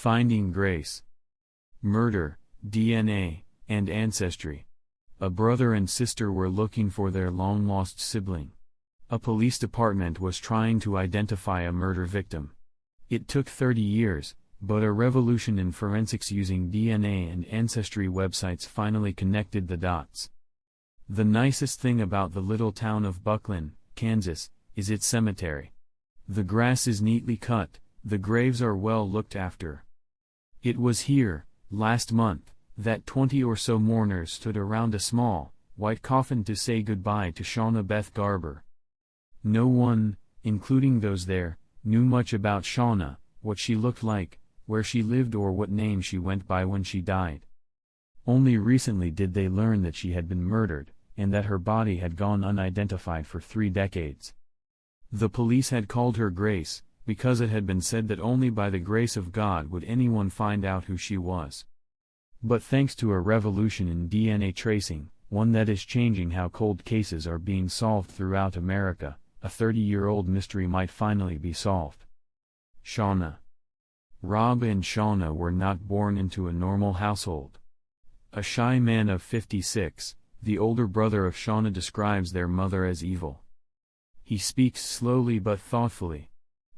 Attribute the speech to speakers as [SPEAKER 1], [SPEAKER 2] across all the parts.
[SPEAKER 1] Finding Grace. Murder, DNA, and Ancestry. A brother and sister were looking for their long-lost sibling. A police department was trying to identify a murder victim. It took 30 years, but a revolution in forensics using DNA and Ancestry websites finally connected the dots. The nicest thing about the little town of Bucklin, Kansas, is its cemetery. The grass is neatly cut, the graves are well looked after. It was here, last month, that 20 or so mourners stood around a small, white coffin to say goodbye to Shawna Beth Garber. No one, including those there, knew much about Shawna, what she looked like, where she lived or what name she went by when she died. Only recently did they learn that she had been murdered, and that her body had gone unidentified for 3 decades. The police had called her Grace, because it had been said that only by the grace of God would anyone find out who she was. But thanks to a revolution in DNA tracing, one that is changing how cold cases are being solved throughout America, a 30-year-old mystery might finally be solved. Shawna. Rob and Shawna were not born into a normal household. A shy man of 56, the older brother of Shawna describes their mother as evil. He speaks slowly but thoughtfully.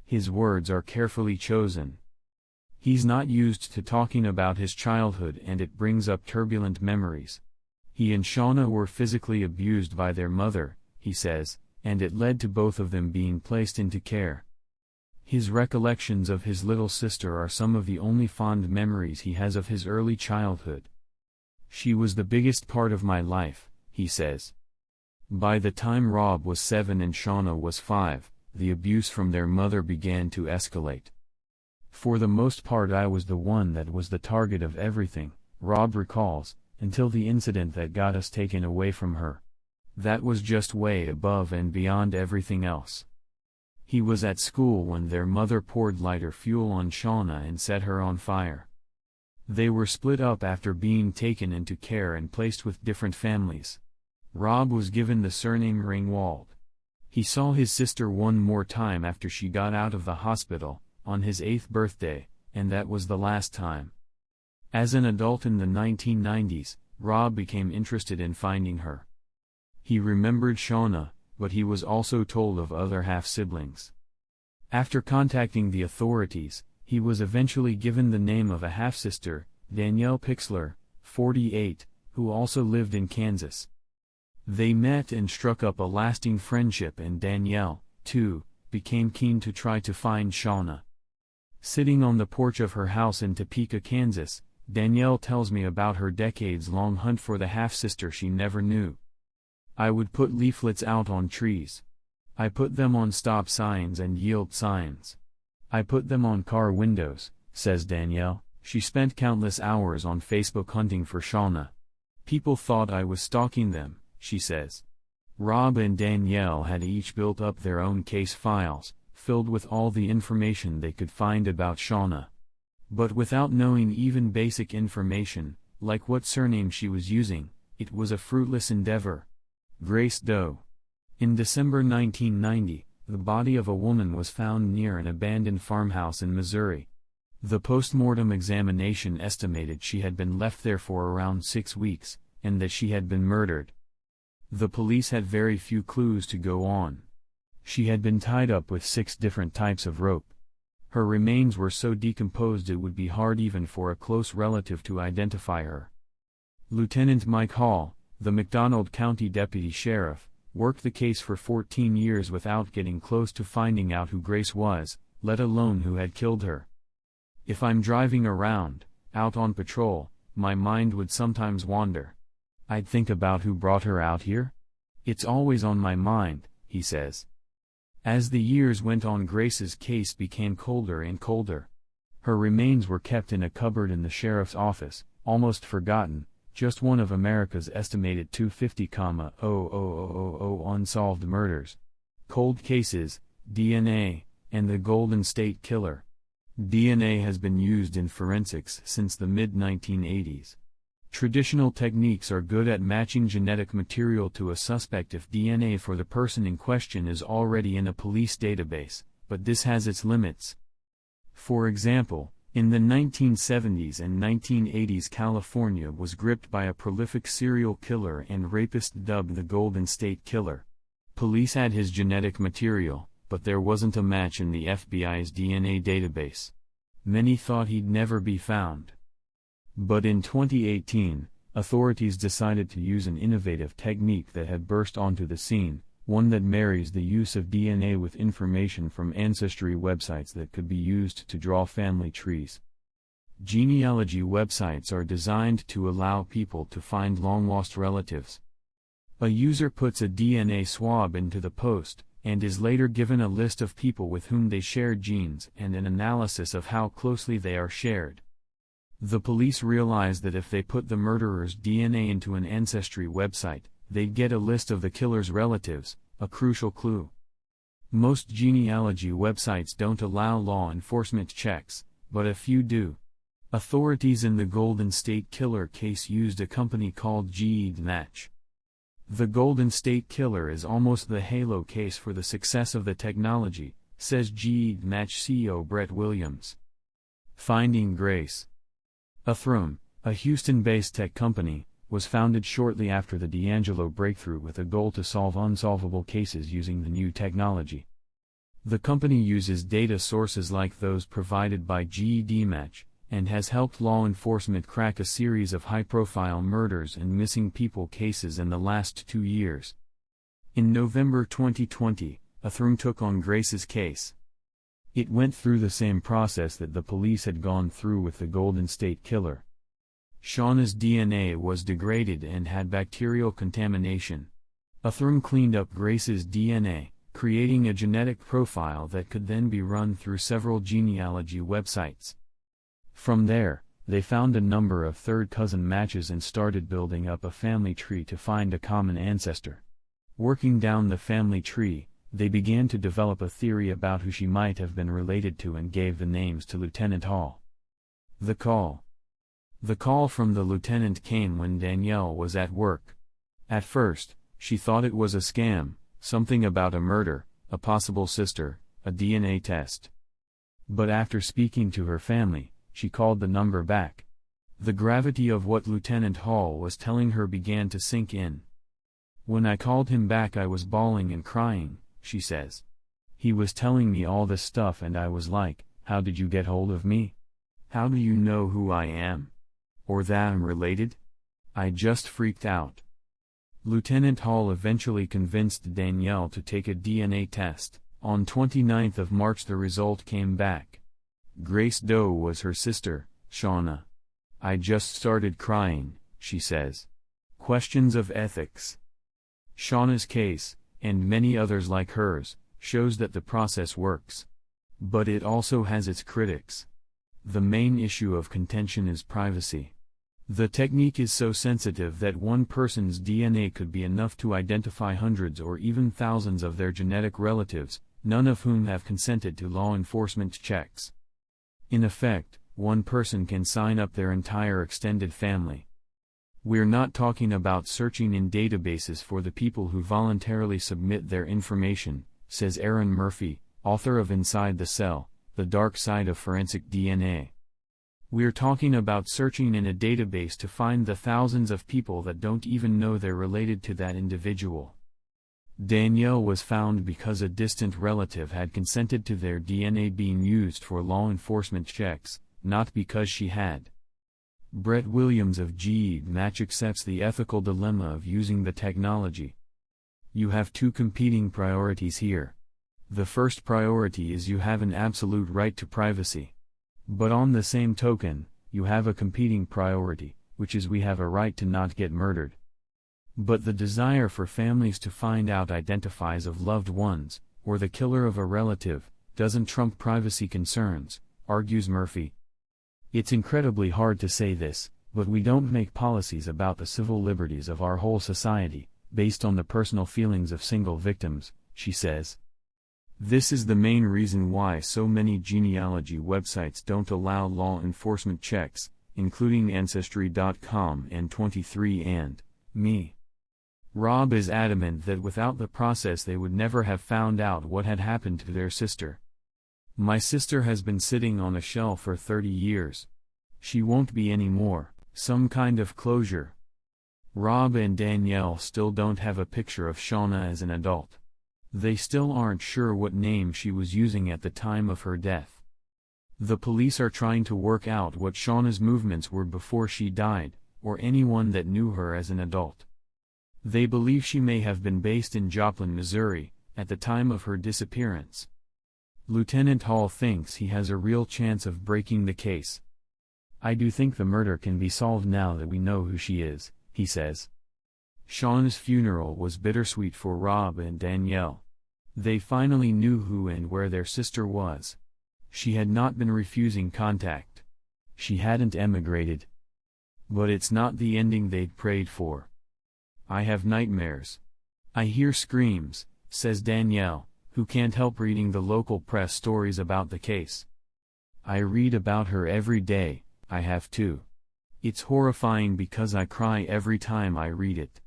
[SPEAKER 1] His words are carefully chosen. He's not used to talking about his childhood and it brings up turbulent memories. He and Shawna were physically abused by their mother, he says, and it led to both of them being placed into care. His recollections of his little sister are some of the only fond memories he has of his early childhood. She was the biggest part of my life, he says. By the time Rob was 7 and Shawna was 5, the abuse from their mother began to escalate. For the most part I was the one that was the target of everything, Rob recalls, until the incident that got us taken away from her. That was just way above and beyond everything else. He was at school when their mother poured lighter fuel on Shawna and set her on fire. They were split up after being taken into care and placed with different families. Rob was given the surname Ringwald. He saw his sister one more time after she got out of the hospital, on his 8th birthday, and that was the last time. As an adult in the 1990s, Rob became interested in finding her. He remembered Shawna, but he was also told of other half-siblings. After contacting the authorities, he was eventually given the name of a half-sister, Danielle Pixler, 48, who also lived in Kansas. They met and struck up a lasting friendship and Danielle, too, became keen to try to find Shawna. Sitting on the porch of her house in Topeka, Kansas, Danielle tells me about her decades-long hunt for the half-sister she never knew. I would put leaflets out on trees. I put them on stop signs and yield signs. I put them on car windows, says Danielle. She spent countless hours on Facebook hunting for Shawna. People thought I was stalking them, she says. Rob and Danielle had each built up their own case files, filled with all the information they could find about Shawna. But without knowing even basic information, like what surname she was using, it was a fruitless endeavor. Grace Doe. In December 1990, the body of a woman was found near an abandoned farmhouse in Missouri. The post-mortem examination estimated she had been left there for around 6 weeks, and that she had been murdered. The police had very few clues to go on. She had been tied up with 6 different types of rope. Her remains were so decomposed it would be hard even for a close relative to identify her. Lieutenant Mike Hall, the McDonald County Deputy Sheriff, worked the case for 14 years without getting close to finding out who Grace was, let alone who had killed her. If I'm driving around, out on patrol, my mind would sometimes wander. I'd think about who brought her out here. It's always on my mind, he says. As the years went on, Grace's case became colder and colder. Her remains were kept in a cupboard in the sheriff's office, almost forgotten, just one of America's estimated 250,000 unsolved murders. Cold cases, DNA, and the Golden State Killer. DNA has been used in forensics since the mid-1980s. Traditional techniques are good at matching genetic material to a suspect if DNA for the person in question is already in a police database, but this has its limits. For example, In the 1970s and 1980s, California was gripped by a prolific serial killer and rapist dubbed the Golden State Killer. Police had his genetic material, but there wasn't a match in the FBI's DNA database. Many thought he'd never be found. But in 2018, authorities decided to use an innovative technique that had burst onto the scene, one that marries the use of DNA with information from ancestry websites that could be used to draw family trees. Genealogy websites are designed to allow people to find long-lost relatives. A user puts a DNA swab into the post, and is later given a list of people with whom they share genes and an analysis of how closely they are shared. The police realized that if they put the murderer's DNA into an ancestry website, they'd get a list of the killer's relatives, a crucial clue. Most genealogy websites don't allow law enforcement checks, but a few do. Authorities in the Golden State Killer case used a company called Match. The Golden State Killer is almost the halo case for the success of the technology, says Match CEO Brett Williams. Finding Grace. Athrum, a Houston-based tech company, was founded shortly after the D'Angelo breakthrough with a goal to solve unsolvable cases using the new technology. The company uses data sources like those provided by Match, and has helped law enforcement crack a series of high-profile murders and missing people cases in the last 2 years. In November 2020, Athrum took on Grace's case. It went through the same process that the police had gone through with the Golden State Killer. Shawna's DNA was degraded and had bacterial contamination. Athrum cleaned up Grace's DNA, creating a genetic profile that could then be run through several genealogy websites. From there, they found a number of third-cousin matches and started building up a family tree to find a common ancestor. Working down the family tree, they began to develop a theory about who she might have been related to and gave the names to Lieutenant Hall. The call from the lieutenant came when Danielle was at work. At first, she thought it was a scam, something about a murder, a possible sister, a DNA test. But after speaking to her family, she called the number back. The gravity of what Lieutenant Hall was telling her began to sink in. "When I called him back I was bawling and crying," she says. "He was telling me all this stuff and I was like, how did you get hold of me? How do you know who I am? Or that I'm related? I just freaked out." Lieutenant Hall eventually convinced Danielle to take a DNA test. On 29th of March the result came back. Grace Doe was her sister, Shawna. "I just started crying," she says. Questions of ethics. Shawna's case, and many others like hers, shows that the process works. But it also has its critics. The main issue of contention is privacy. The technique is so sensitive that one person's DNA could be enough to identify hundreds or even thousands of their genetic relatives, none of whom have consented to law enforcement checks. In effect, one person can sign up their entire extended family. We're not talking about searching in databases for the people who voluntarily submit their information, says Aaron Murphy, author of Inside the Cell, The Dark Side of Forensic DNA. We're talking about searching in a database to find the thousands of people that don't even know they're related to that individual. Danielle was found because a distant relative had consented to their DNA being used for law enforcement checks, not because she had. Brett Williams of Match accepts the ethical dilemma of using the technology. You have two competing priorities here. The first priority is you have an absolute right to privacy. But on the same token, you have a competing priority, which is we have a right to not get murdered. But the desire for families to find out identifies of loved ones, or the killer of a relative, doesn't trump privacy concerns, argues Murphy. It's incredibly hard to say this, but we don't make policies about the civil liberties of our whole society, based on the personal feelings of single victims, she says. This is the main reason why so many genealogy websites don't allow law enforcement checks, including Ancestry.com and 23andMe. Rob is adamant that without the process they would never have found out what had happened to their sister. My sister has been sitting on a shelf for 30 years. She won't be anymore, some kind of closure. Rob and Danielle still don't have a picture of Shawna as an adult. They still aren't sure what name she was using at the time of her death. The police are trying to work out what Shawna's movements were before she died, or anyone that knew her as an adult. They believe she may have been based in Joplin, Missouri, at the time of her disappearance. Lieutenant Hall thinks he has a real chance of breaking the case. I do think the murder can be solved now that we know who she is, he says. Shawna's funeral was bittersweet for Rob and Danielle. They finally knew who and where their sister was. She had not been refusing contact. She hadn't emigrated. But it's not the ending they'd prayed for. I have nightmares. I hear screams, says Danielle, who can't help reading the local press stories about the case. I read about her every day, I have too. It's horrifying because I cry every time I read it.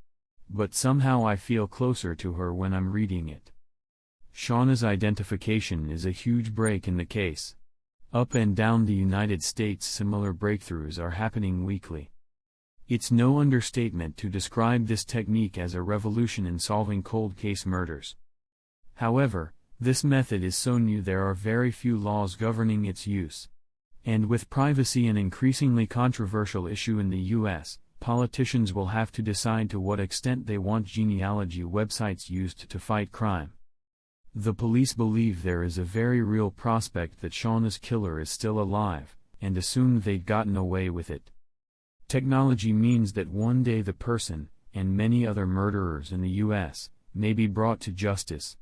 [SPEAKER 1] But somehow I feel closer to her when I'm reading it. Shawna's identification is a huge break in the case. Up and down the United States, similar breakthroughs are happening weekly. It's no understatement to describe this technique as a revolution in solving cold case murders. However, this method is so new there are very few laws governing its use. And with privacy an increasingly controversial issue in the U.S., politicians will have to decide to what extent they want genealogy websites used to fight crime. The police believe there is a very real prospect that Shawna's killer is still alive, and assume they'd gotten away with it. Technology means that one day the person, and many other murderers in the U.S., may be brought to justice.